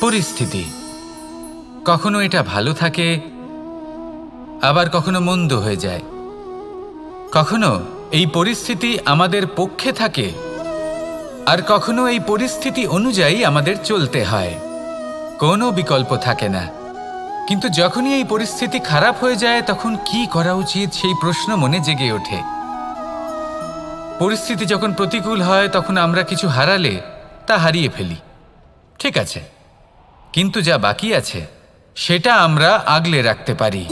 পরিস্থিতি কখনো এটা ভালো থাকে, আবার কখনো মন্দ হয়ে যায়। কখনো এই পরিস্থিতি আমাদের পক্ষে থাকে, আর কখনো এই পরিস্থিতি অনুযায়ী আমাদের চলতে হয়। কোনো বিকল্প থাকে না। কিন্তু যখনই এই পরিস্থিতি খারাপ হয়ে যায় তখন কি করা উচিত সেই প্রশ্ন মনে জেগে ওঠে। পরিস্থিতি যখন প্রতিকূল হয় তখন আমরা কিছু হারালে তা হারিয়ে ফেলি, ঠিক আছে, কিন্তু যা বাকি আছে সেটা আমরা আগলে রাখতে পারি।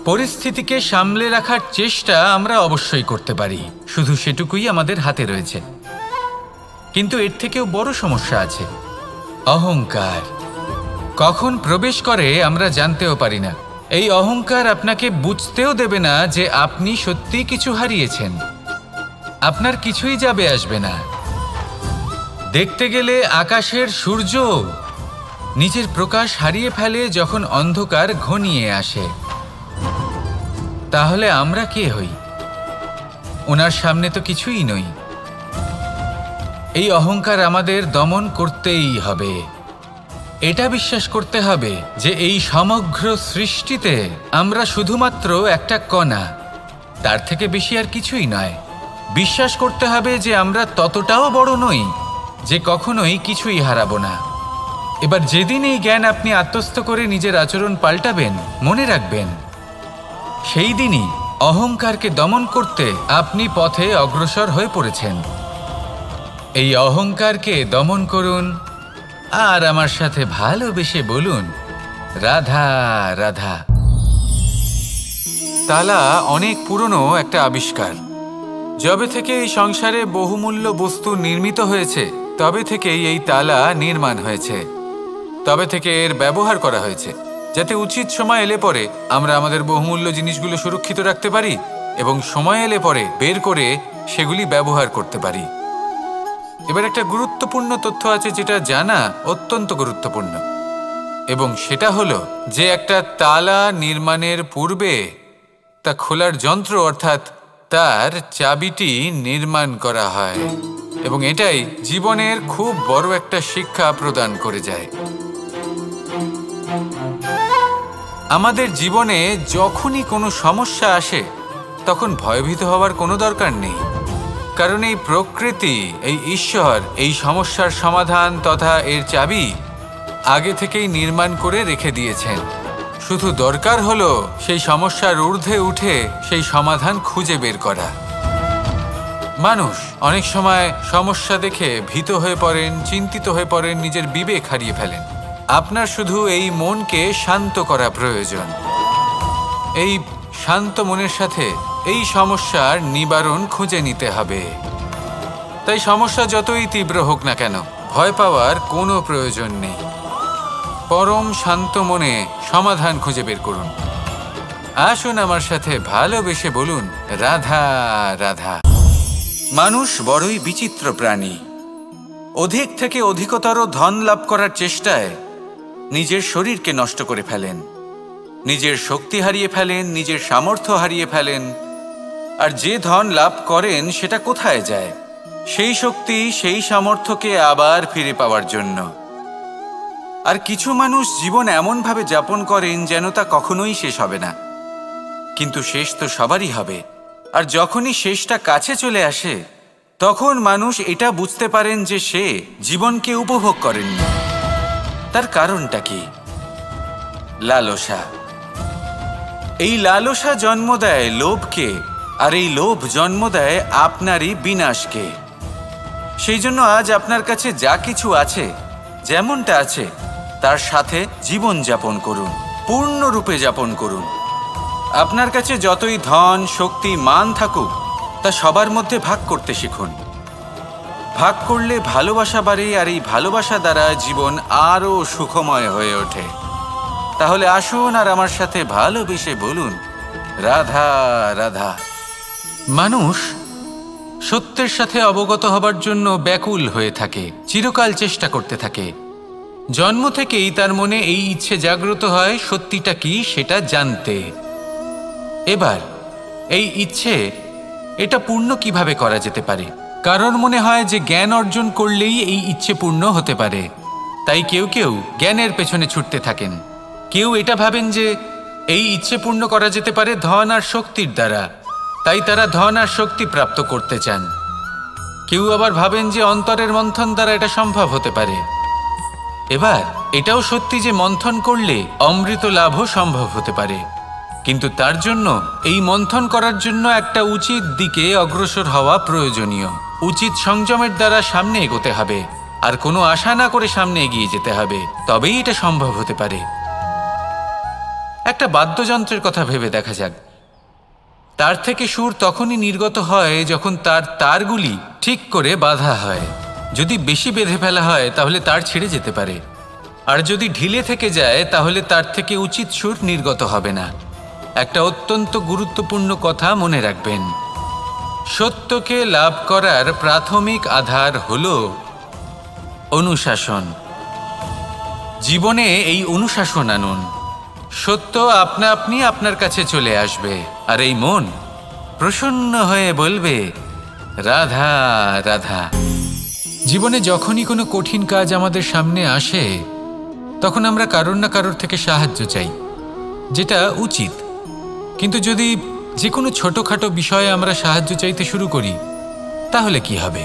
পরিস্থিতিকে সামলে রাখার চেষ্টা আমরা অবশ্যই করতে পারি, শুধু সেটুকুই আমাদের হাতে রয়েছে। কিন্তু এর থেকেও বড় সমস্যা আছে, অহংকার। কখন প্রবেশ করে আমরা জানতেও পারি না। এই অহংকার আপনাকে বুঝতেও দেবে না যে আপনি সত্যি কিছু হারিয়েছেন। আপনার কিছুই যাবে আসবে না। দেখতে গেলে আকাশের সূর্য নিজের প্রকাশ হারিয়ে ফেলে যখন অন্ধকার ঘনিয়ে আসে। তাহলে আমরা কে হই? ওনার সামনে তো কিছুই নই। এই অহংকার আমাদের দমন করতেই হবে। এটা বিশ্বাস করতে হবে যে এই সমগ্র সৃষ্টিতে আমরা শুধুমাত্র একটা কণা, তার থেকে বেশি আর কিছুই নয়। বিশ্বাস করতে হবে যে আমরা ততটাও বড় নই যে কখনোই কিছুই হারাবো না। এবার যেদিন এই জ্ঞান আপনি আত্মস্থ করে নিজের আচরণ পাল্টাবেন, মনে রাখবেন সেই দিনই অহংকারকে দমন করতে আপনি পথে অগ্রসর হয়ে পড়েছেন। এই অহংকারকে দমন করুন আর আমার সাথে ভালোবেসে বলুন, রাধা রাধা। তালা অনেক পুরনো একটা আবিষ্কার। যবে থেকে এই সংসারে বহুমূল্য বস্তু নির্মিত হয়েছে তবে থেকেই এই তালা নির্মাণ হয়েছে। তবে থেকে এর ব্যবহার করা হয়েছে যাতে উচিত সময় এলে পরে আমরা আমাদের বহুমূল্য জিনিসগুলো সুরক্ষিত রাখতে পারি এবং সময় এলে পরে বের করে সেগুলি ব্যবহার করতে পারি। এবার একটা গুরুত্বপূর্ণ তথ্য আছে যেটা জানা অত্যন্ত গুরুত্বপূর্ণ, এবং সেটা হলো যে একটা তালা নির্মাণের পূর্বে তা খোলার যন্ত্র অর্থাৎ তার চাবিটি নির্মাণ করা হয়, এবং এটাই জীবনের খুব বড় একটা শিক্ষা প্রদান করে যায়। আমাদের জীবনে যখনই কোনো সমস্যা আসে তখন ভয়ভীত হওয়ার কোনো দরকার নেই, কারণ এই প্রকৃতি, এই ঈশ্বর এই সমস্যার সমাধান তথা এর চাবি আগে থেকেই নির্মাণ করে রেখে দিয়েছেন। শুধু দরকার হলো সেই সমস্যার ঊর্ধ্বে উঠে সেই সমাধান খুঁজে বের করা। মানুষ অনেক সময় সমস্যা দেখে ভীত হয়ে পড়েন, চিন্তিত হয়ে পড়েন, নিজের বিবেক হারিয়ে ফেলেন। আপনার শুধু এই মনকে শান্ত করা প্রয়োজন। এই শান্ত মনের সাথে এই সমস্যার নিবারণ খুঁজে নিতে হবে। তাই সমস্যা যতই তীব্র হোক না কেন ভয় পাওয়ার কোনো প্রয়োজন নেই। পরম শান্ত মনে সমাধান খুঁজে বের করুন। আসুন আমার সাথে ভালোবেসে বলুন, রাধা রাধা। মানুষ বড়ই বিচিত্র প্রাণী। অধিক থেকে অধিকতর ধন লাভ করার চেষ্টায় নিজের শরীরকে নষ্ট করে ফেলেন, নিজের শক্তি হারিয়ে ফেলেন, নিজের সামর্থ্য হারিয়ে ফেলেন। আর যে ধন লাভ করেন সেটা কোথায় যায়? সেই শক্তি, সেই সামর্থ্যকে আবার ফিরে পাওয়ার জন্য। আর কিছু মানুষ জীবন এমনভাবে যাপন করেন যেন তা কখনোই শেষ হবে না, কিন্তু শেষ তো সবারই হবে। আর যখনই শেষটা কাছে চলে আসে তখন মানুষ এটা বুঝতে পারেন যে সে জীবনকে উপভোগ করেননি। তার কারণটা কি? লালসা। এই লালসা জন্ম দেয় লোভকে, আর এই লোভ জন্ম দেয় আপনারই বিনাশকে। সেই জন্য আজ আপনার কাছে যা কিছু আছে, যেমনটা আছে তার সাথে জীবন যাপন করুন, পূর্ণরূপে যাপন করুন। আপনার কাছে যতই ধন, শক্তি, মান থাকুক তা সবার মধ্যে ভাগ করতে শিখুন। ভাগ করলে ভালোবাসা বাড়ে, আর এই ভালোবাসা দ্বারা জীবন আরও সুখময় হয়ে ওঠে। তাহলে আসুন আর আমার সাথে ভালোবেসে বলুন, রাধা রাধা। মানুষ সত্যের সাথে অবগত হবার জন্য ব্যাকুল হয়ে থাকে, চিরকাল চেষ্টা করতে থাকে। জন্ম থেকেই তার মনে এই ইচ্ছে জাগ্রত হয় সত্যিটা কি সেটা জানতে। এবার এই ইচ্ছে এটা পূর্ণ কিভাবে করা যেতে পারে? কারণ মনে হয় যে জ্ঞান অর্জন করলেই এই ইচ্ছে পূর্ণ হতে পারে। তাই কেউ কেউ জ্ঞানের পেছনে ছুটতে থাকেন। কেউ এটা ভাবেন যে এই ইচ্ছে পূর্ণ করা যেতে পারে ধন আর শক্তির দ্বারা, তাই তারা ধন আর শক্তি প্রাপ্ত করতে চান। কেউ আবার ভাবেন যে অন্তরের মন্থন দ্বারা এটা সম্ভব হতে পারে। এবার এটাও সত্যি যে মন্থন করলে অমৃত লাভও সম্ভব হতে পারে, কিন্তু তার জন্য এই মন্থন করার জন্য একটা উচিত দিকে অগ্রসর হওয়া প্রয়োজনীয়। উচিত সংযমের দ্বারা সামনে এগোতে হবে, আর কোনো আশা না করে সামনে এগিয়ে যেতে হবে, তবেই এটা সম্ভব হতে পারে। একটা বাদ্যযন্ত্রের কথা ভেবে দেখা যাক। তার থেকে সুর তখনই নির্গত হয় যখন তার তারগুলি ঠিক করে বাঁধা হয়। যদি বেশি বেঁধে ফেলা হয় তাহলে তার ছিঁড়ে যেতে পারে, আর যদি ঢিলে থেকে যায় তাহলে তার থেকে উচিত সুর নির্গত হবে না। একটা অত্যন্ত গুরুত্বপূর্ণ কথা মনে রাখবেন, সত্যকে লাভ করার প্রাথমিক আধার হল অনুশাসন। জীবনে এই অনুশাসন আনুন, সত্য আপনা আপনি আপনার কাছে চলে আসবে, আর এই মন প্রসন্ন হয়ে বলবে রাধা রাধা। জীবনে যখনই কোনো কঠিন কাজ আমাদের সামনে আসে তখন আমরা কারোর না কারোর থেকে সাহায্য চাই, যেটা উচিত। কিন্তু যদি যে কোনো ছোটোখাটো বিষয়ে আমরা সাহায্য চাইতে শুরু করি তাহলে কি হবে?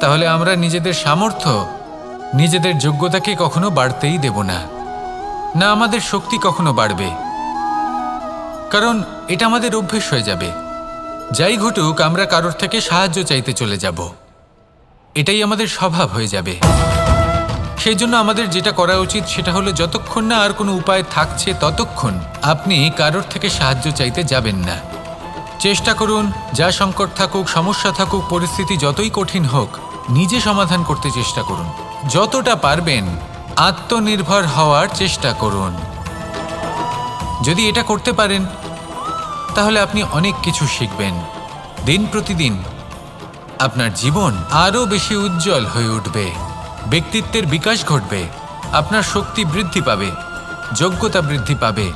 তাহলে আমরা নিজেদের সামর্থ্য, নিজেদের যোগ্যতাকে কখনো বাড়তেই দেব না, না আমাদের শক্তি কখনো বাড়বে, কারণ এটা আমাদের অভ্যেস হয়ে যাবে। যাই ঘটুক আমরা কারোর থেকে সাহায্য চাইতে চলে যাব, এটাই আমাদের স্বভাব হয়ে যাবে। সেই জন্য আমাদের যেটা করা উচিত সেটা হলো যতক্ষণ না আর কোনো উপায় থাকছে ততক্ষণ আপনি কারোর থেকে সাহায্য চাইতে যাবেন না। চেষ্টা করুন, যা সংকট থাকুক, সমস্যা থাকুক, পরিস্থিতি যতই কঠিন হোক, নিজে সমাধান করতে চেষ্টা করুন। যতটা পারবেন আত্মনির্ভর হওয়ার চেষ্টা করুন। যদি এটা করতে পারেন তাহলে আপনি অনেক কিছু শিখবেন। দিন প্রতিদিন আপনার জীবন আরও বেশি উজ্জ্বল হয়ে উঠবে, ব্যক্তিত্বের বিকাশ ঘটবে, আপনার শক্তি বৃদ্ধি পাবে, যোগ্যতা বৃদ্ধি পাবে,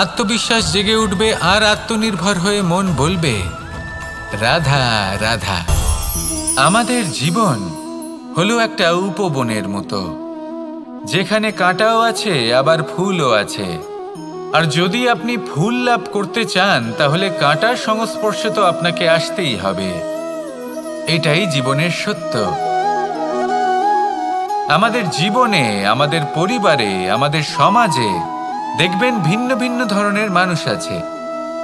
আত্মবিশ্বাস জেগে উঠবে, আর আত্মনির্ভর হয়ে মন বলবে রাধা রাধা। আমাদের জীবন হলো একটা উপবনের মতো, যেখানে কাঁটাও আছে আবার ফুলও আছে। আর যদি আপনি ফুল লাভ করতে চান তাহলে কাঁটার সংস্পর্শে তো আপনাকে আসতেই হবে। এটাই জীবনের সত্য। আমাদের জীবনে, আমাদের পরিবারে, আমাদের সমাজে দেখবেন ভিন্ন ভিন্ন ধরনের মানুষ আছে।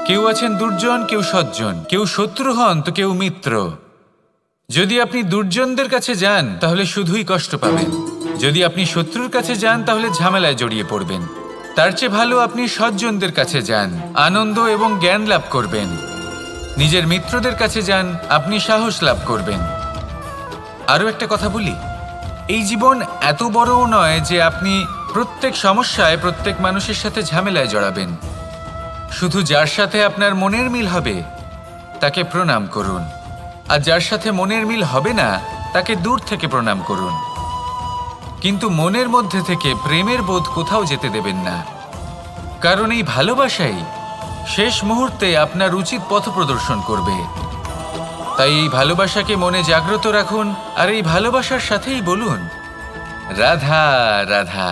কেউ আছেন দুর্জন, কেউ সজ্জন, কেউ শত্রু হন তো কেউ মিত্র। যদি আপনি দুর্জনদের কাছে যান তাহলে শুধুই কষ্ট পাবেন, যদি আপনি শত্রুর কাছে যান তাহলে ঝামেলায় জড়িয়ে পড়বেন। তার চেয়ে ভালো আপনি সজ্জনদের কাছে যান, আনন্দ এবং জ্ঞান লাভ করবেন। নিজের মিত্রদের কাছে যান, আপনি সাহস লাভ করবেন। আরও একটা কথা বলি, এই জীবন এত বড়ও নয় যে আপনি প্রত্যেক সমস্যায় প্রত্যেক মানুষের সাথে ঝামেলায় জড়াবেন। শুধু যার সাথে আপনার মনের মিল হবে তাকে প্রণাম করুন, আর যার সাথে মনের মিল হবে না তাকে দূর থেকে প্রণাম করুন। কিন্তু মনের মধ্যে থেকে প্রেমের বোধ কোথাও যেতে দেবেন না, কারণ এই ভালোবাসাই শেষ মুহূর্তে আপনার উচিত পথ প্রদর্শন করবে। তাই এই ভালোবাসাকে মনে জাগ্রত রাখুন, আর এই ভালোবাসার সাথেই বলুন রাধা রাধা।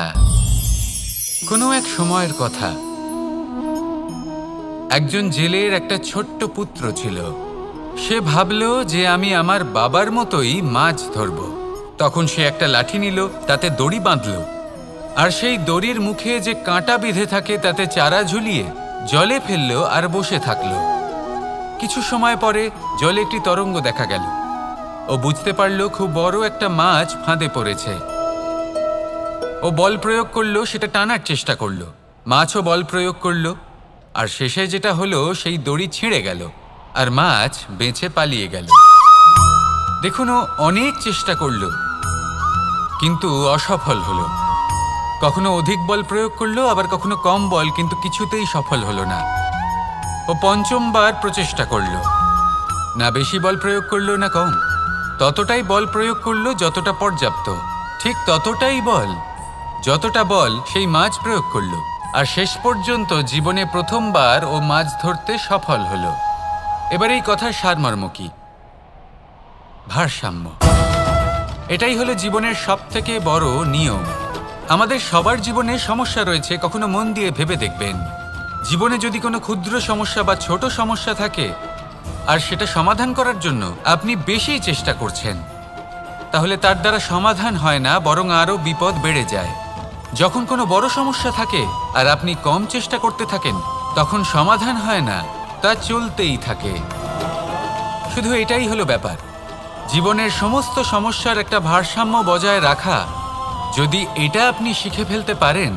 কোনো এক সময়ের কথা, একজন জেলের একটা ছোট্ট পুত্র ছিল। সে ভাবল যে আমি আমার বাবার মতোই মাছ ধরব। তখন সে একটা লাঠি নিল, তাতে দড়ি বাঁধল, আর সেই দড়ির মুখে যে কাঁটা বিঁধে থাকে তাতে চারা ঝুলিয়ে জলে ফেলল আর বসে থাকল। কিছু সময় পরে জলে একটি তরঙ্গ দেখা গেল। ও বুঝতে পারল খুব বড় একটা মাছ ফাঁদে পড়েছে। ও বল প্রয়োগ করলো, সেটা টানার চেষ্টা করলো, মাছও বল প্রয়োগ করলো, আর শেষে যেটা হলো সেই দড়ি ছিঁড়ে গেল আর মাছ বেঁচে পালিয়ে গেল। দেখুন, ও অনেক চেষ্টা করলো কিন্তু অসফল হলো। কখনো অধিক বল প্রয়োগ করলো, আবার কখনো কম বল, কিন্তু কিছুতেই সফল হলো না। ও পঞ্চমবার প্রচেষ্টা করলো, না বেশি বল প্রয়োগ করলো না কম, ততটাই বল প্রয়োগ করলো যতটা পর্যাপ্ত, ঠিক ততটাই বল, যতটা বল সেই মাছ প্রয়োগ করলো, আর শেষ পর্যন্ত জীবনে প্রথমবার ও মাছ ধরতে সফল হলো। এবার এই কথার সারমর্ম কি? ভারসাম্য। এটাই হলো জীবনের সবথেকে বড় নিয়ম। আমাদের সবার জীবনে সমস্যা রয়েছে, কখনো মন দিয়ে ভেবে দেখবেন। জীবনে যদি কোনো ক্ষুদ্র সমস্যা বা ছোট সমস্যা থাকে আর সেটা সমাধান করার জন্য আপনি বেশি চেষ্টা করছেন, তাহলে তার দ্বারা সমাধান হয় না, বরং আরও বিপদ বেড়ে যায়। যখন কোনো বড় সমস্যা থাকে আর আপনি কম চেষ্টা করতে থাকেন, তখন সমাধান হয় না, তা চলতেই থাকে। শুধু এটাই হলো ব্যাপার। জীবনের সমস্ত সমস্যার একটা ভারসাম্য বজায় রাখা, যদি এটা আপনি শিখে ফেলতে পারেন,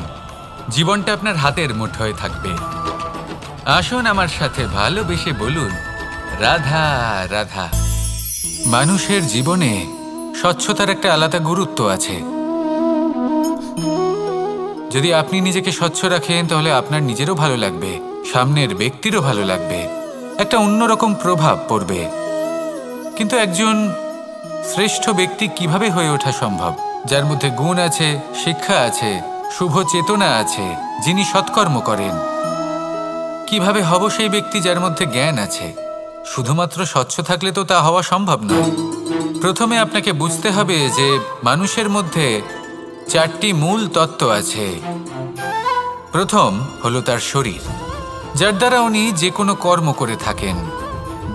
জীবনটা আপনার হাতের মুঠোয় থাকবে। আসুন আমার সাথে ভালোবেসে বলুন, রাধা রাধা। মানুষের জীবনে স্বচ্ছতার একটা আলাদা গুরুত্ব আছে। যদি আপনি নিজেকে স্বচ্ছ রাখেন, তাহলে আপনার নিজেরও ভালো লাগবে, সামনের ব্যক্তিরও ভালো লাগবে, একটা অন্যরকম প্রভাব পড়বে। কিন্তু একজন শ্রেষ্ঠ ব্যক্তি কিভাবে হয়ে ওঠা সম্ভব? যার মধ্যে গুণ আছে, শিক্ষা আছে, শুভ চেতনা আছে, যিনি সৎকর্ম করেন। কিভাবে হব সেই ব্যক্তি যার মধ্যে জ্ঞান আছে? শুধুমাত্র স্বচ্ছ থাকলে তো তা হওয়া সম্ভব নয়। প্রথমে আপনাকে বুঝতে হবে যে মানুষের মধ্যে 4টি মূল তত্ত্ব আছে। প্রথম হলো তার শরীর, যার দ্বারা উনি যে কোনো কর্ম করে থাকেন।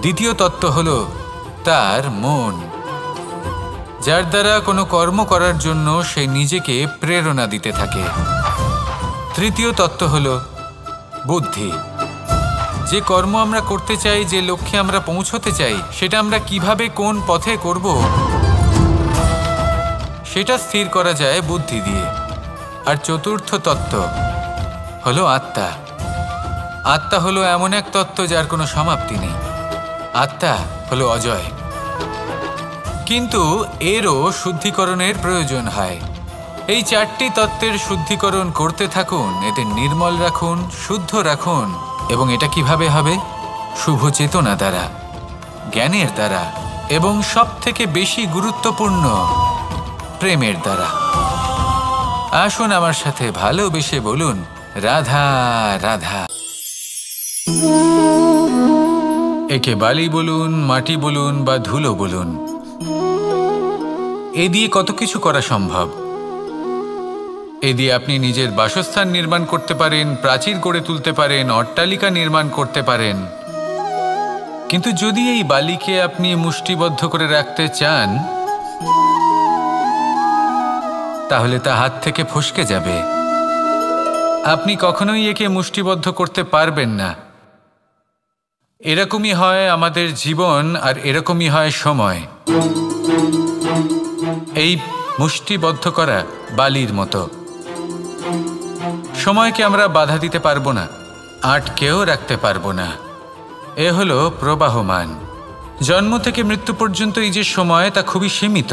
দ্বিতীয় তত্ত্ব হলো তার মন, যার দ্বারা কোনো কর্ম করার জন্য সে নিজেকে প্রেরণা দিতে থাকে। তৃতীয় তত্ত্ব হলো বুদ্ধি, যে কর্ম আমরা করতে চাই, যে লক্ষ্যে আমরা পৌঁছতে চাই, সেটা আমরা কিভাবে কোন পথে করব সেটা স্থির করা যায় বুদ্ধি দিয়ে। আর চতুর্থ তত্ত্ব হলো আত্মা। আত্মা হলো এমন এক তত্ত্ব যার কোনো সমাপ্তি নেই। আত্মা হলো অজয়। কিন্তু এরও শুদ্ধিকরণের প্রয়োজন হয়। এই 4টি তত্ত্বের শুদ্ধিকরণ করতে থাকুন, এদের নির্মল রাখুন, শুদ্ধ রাখুন। এবং এটা কিভাবে হবে? শুভ চেতনা দ্বারা, জ্ঞানের দ্বারা, এবং সবথেকে বেশি গুরুত্বপূর্ণ প্রেমের দ্বারা। আসুন আমার সাথে ভালোবেসে বলুন, রাধা রাধা। একে বালি বলুন, মাটি বলুন বা ধুলো বলুন, এ দিয়ে কত কিছু করা সম্ভব। এ দিয়ে আপনি নিজের বাসস্থান নির্মাণ করতে পারেন, প্রাচীর গড়ে তুলতে পারেন, অট্টালিকা নির্মাণ করতে পারেন। কিন্তু যদি এই বালিকে আপনি মুষ্টিবদ্ধ করে রাখতে চান, তাহলে তা হাত থেকে ফসকে যাবে। আপনি কখনোই একে মুষ্টিবদ্ধ করতে পারবেন না। এরকমই হয় আমাদের জীবন, আর এরকমই হয় সময়। এই মুষ্টিবদ্ধ করা বালির মতো। সময়কে আমরা বাধা দিতে পারবো না, আটকেও রাখতে পারবো না। এ হলো প্রবাহমান। জন্ম থেকে মৃত্যু পর্যন্ত এই যে সময়, তা খুবই সীমিত।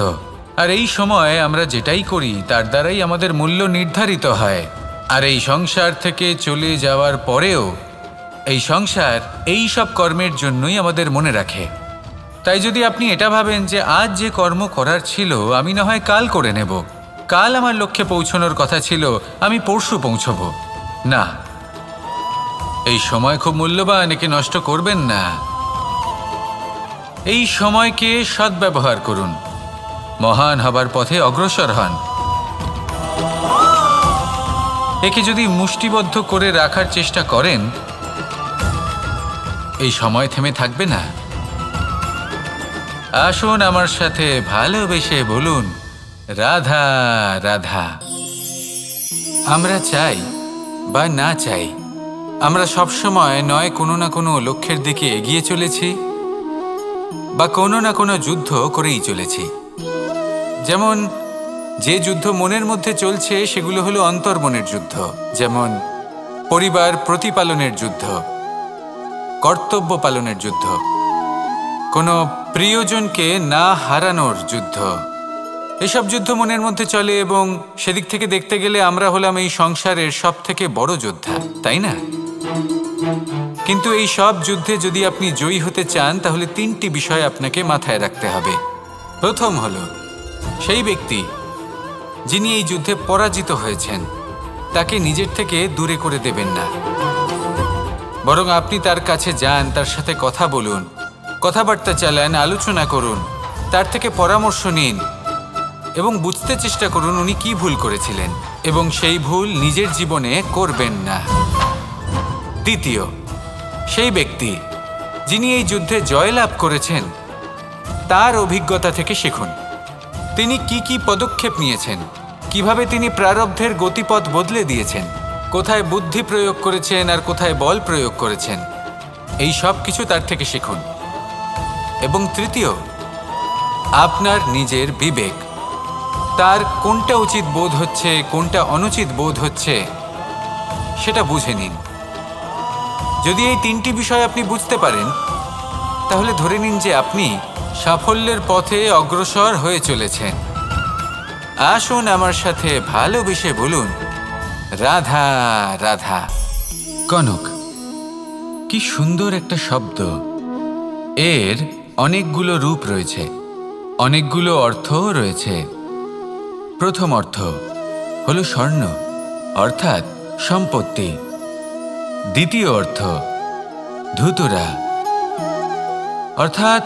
আর এই সময় আমরা যেটাই করি তার দ্বারাই আমাদের মূল্য নির্ধারিত হয়। আর এই সংসার থেকে চলে যাওয়ার পরেও এই সংসার এই সব কর্মের জন্যই আমাদের মনে রাখে। তাই যদি আপনি এটা ভাবেন যে আজ যে কর্ম করার ছিল আমি না হয় কাল করে নেব, কাল আমার লক্ষ্যে পৌঁছানোর কথা ছিল আমি পরশু পৌঁছব, না, এই সময় খুব মূল্যবান, একে নষ্ট করবেন না। এই সময়কে সদ্ব্যবহার করুন, মহান হবার পথে অগ্রসর হন। একে যদি মুষ্টিবদ্ধ করে রাখার চেষ্টা করেন, এই সময় থেমে থাকবে না। আসুন আমার সাথে ভালোবেসে বলুন, রাধা রাধা। আমরা চাই বা না চাই, আমরা সবসময় নয় কোনো না কোনো লক্ষ্যের দিকে এগিয়ে চলেছি বা কোনো না কোনো যুদ্ধ করেই চলেছি। যেমন যে যুদ্ধ মনের মধ্যে চলছে সেগুলো হলো অন্তর্মনের যুদ্ধ, যেমন পরিবার প্রতিপালনের যুদ্ধ, কর্তব্য পালনের যুদ্ধ, কোনো প্রিয়জনকে না হারানোর যুদ্ধ। এসব যুদ্ধ মনের মধ্যে চলে এবং সেদিক থেকে দেখতে গেলে আমরা হলাম এই সংসারের সবথেকে বড় যোদ্ধা, তাই না? কিন্তু এই সব যুদ্ধে যদি আপনি জয়ী হতে চান, তাহলে 3টি বিষয় আপনাকে মাথায় রাখতে হবে। প্রথম হলো সেই ব্যক্তি যিনি এই যুদ্ধে পরাজিত হয়েছেন তাকে নিজের থেকে দূরে করে দেবেন না, বরং আপনি তার কাছে যান, তার সাথে কথা বলুন, কথাবার্তা চালান, আলোচনা করুন, তার থেকে পরামর্শ নিন, এবং বুঝতে চেষ্টা করুন উনি কি ভুল করেছিলেন এবং সেই ভুল নিজের জীবনে করবেন না। দ্বিতীয়, সেই ব্যক্তি যিনি এই যুদ্ধে জয়লাভ করেছেন তার অভিজ্ঞতা থেকে শিখুন। তিনি কি কি পদক্ষেপ নিয়েছেন, কিভাবে তিনি প্রারব্ধের গতিপথ বদলে দিয়েছেন, কোথায় বুদ্ধি প্রয়োগ করেছেন আর কোথায় বল প্রয়োগ করেছেন, এই সব কিছু তার থেকে শিখুন। এবং তৃতীয়, আপনার নিজের বিবেক, তার কোনটা উচিত বোধ হচ্ছে কোনটা অনুচিত বোধ হচ্ছে সেটা বুঝে নিন। যদি এই তিনটি বিষয় আপনি বুঝতে পারেন তাহলে ধরে নিন যে আপনি সাফল্যের পথে অগ্রসর হয়ে চলেছেন। আসুন আমার সাথে ভালোবেসে বলুন, রাধা রাধা। কনক, কি সুন্দর একটা শব্দ। এর অনেকগুলো রূপ রয়েছে, অনেকগুলো অর্থও রয়েছে। প্রথম অর্থ হলো স্বর্ণ, অর্থাৎ সম্পত্তি। দ্বিতীয় অর্থ ধুতুরা, অর্থাৎ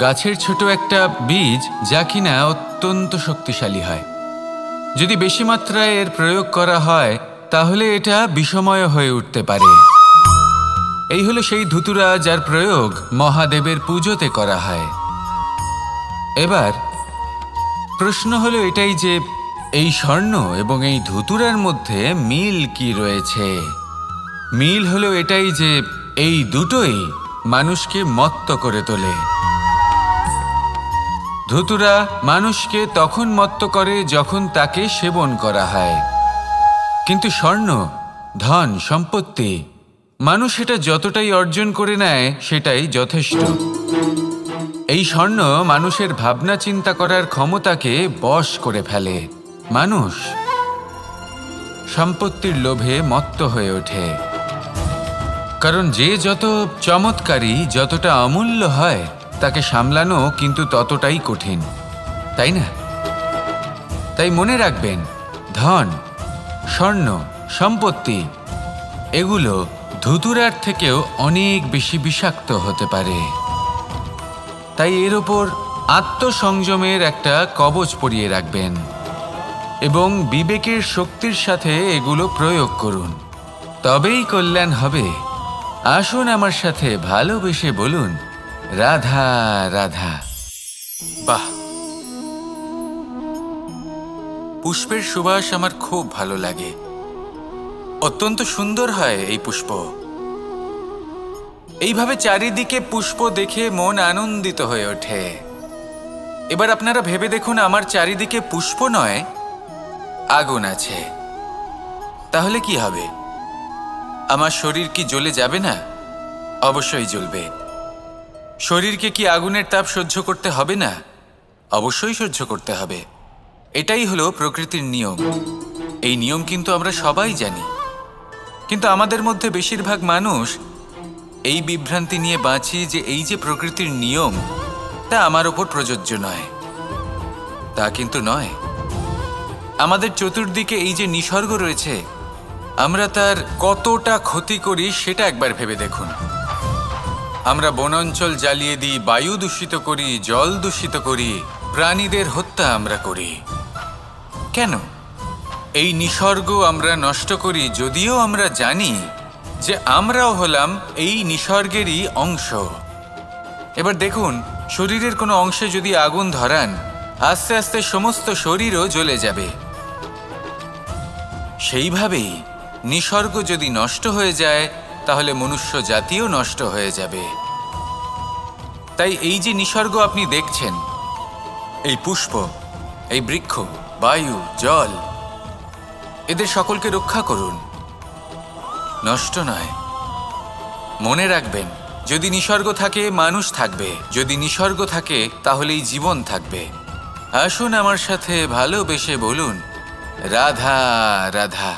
গাছের ছোট একটা বীজ যা কিনা অত্যন্ত শক্তিশালী হয়। যদি বেশি মাত্রায় এর প্রয়োগ করা হয় তাহলে এটা বিষময় হয়ে উঠতে পারে। এই হলো সেই ধুতুরা যার প্রয়োগ মহাদেবের পুজোতে করা হয়। এবার প্রশ্ন হলো এটাই যে এই স্বর্ণ এবং এই ধুতুরার মধ্যে মিল কি রয়েছে। মিল হলো এটাই যে এই দুটোই মানুষকে মত্ত করে তোলে। ধুতুরা মানুষকে তখন মত্ত করে যখন তাকে সেবন করা হয়, কিন্তু স্বর্ণ, ধন, সম্পত্তি, মানুষ এটা যতটাই অর্জন করে নেয় সেটাই যথেষ্ট। এই স্বর্ণ মানুষের ভাবনা চিন্তা করার ক্ষমতাকে বশ করে ফেলে। মানুষ সম্পত্তির লোভে মত্ত হয়ে ওঠে, কারণ যে যত চমৎকারী, যতটা অমূল্য হয় তাকে সামলানো কিন্তু ততটাই কঠিন, তাই না? তাই মনে রাখবেন, ধন, স্বর্ণ, সম্পত্তি এগুলো ধুতুরার থেকেও অনেক বেশি বিষাক্ত হতে পারে। তাই এর ওপর আত্মসংযমের একটা কবচ পরিয়ে রাখবেন এবং বিবেকের শক্তির সাথে এগুলো প্রয়োগ করুন, তবেই কল্যাণ হবে। আসুন আমার সাথে ভালোবেসে বলুন, রাধা রাধা। বাহ, পুষ্পের সুবাস আমার খুব ভালো লাগে। অত্যন্ত সুন্দর হয় এই পুষ্প। এইভাবে চারিদিকে পুষ্প দেখে মন আনন্দিত হয়ে ওঠে। এবার আপনারা ভেবে দেখুন, আমার চারিদিকে পুষ্প নয়, আগুন আছে। তাহলে কি হবে? আমার শরীর কি জ্বলে যাবে না? অবশ্যই জ্বলবে। শরীরকে কি আগুনের তাপ সহ্য করতে হবে না? অবশ্যই সহ্য করতে হবে। এটাই হলো প্রকৃতির নিয়ম। এই নিয়ম কিন্তু আমরা সবাই জানি, কিন্তু আমাদের মধ্যে বেশিরভাগ মানুষ এই বিভ্রান্তি নিয়ে বাঁচি যে এই যে প্রকৃতির নিয়ম তা আমার ওপর প্রযোজ্য নয়। তা কিন্তু নয়। আমাদের চতুর্দিকে এই যে নিসর্গ রয়েছে, আমরা তার কতটা ক্ষতি করি সেটা একবার ভেবে দেখুন। আমরা বনাঞ্চল জ্বালিয়ে দিই, বায়ু দূষিত করি, জল দূষিত করি, প্রাণীদের হত্যা আমরা করি। কেন? এই নিসর্গ আমরা নষ্ট করি, যদিও আমরা জানি যে আমরাও হলাম এই নিসর্গেরই অংশ। এবার দেখুন, শরীরের কোনো অংশে যদি আগুন ধরান, আস্তে আস্তে সমস্ত শরীরও জ্বলে যাবে। সেইভাবেই নিসর্গ যদি নষ্ট হয়ে যায় তাহলে মনুষ্য জাতিও নষ্ট হয়ে যাবে। তাই এই যে নিসর্গ আপনি দেখছেন, এই পুষ্প, এই বৃক্ষ, বায়ু, জল, এদের সকলকে রক্ষা করুন, নষ্ট নয়। মনে রাখবেন, যদি নিসর্গ থাকে মানুষ থাকবে, যদি নিসর্গ থাকে তাহলেই জীবন থাকবে। আসুন আমার সাথে ভালোবেসে বলুন, রাধা রাধা।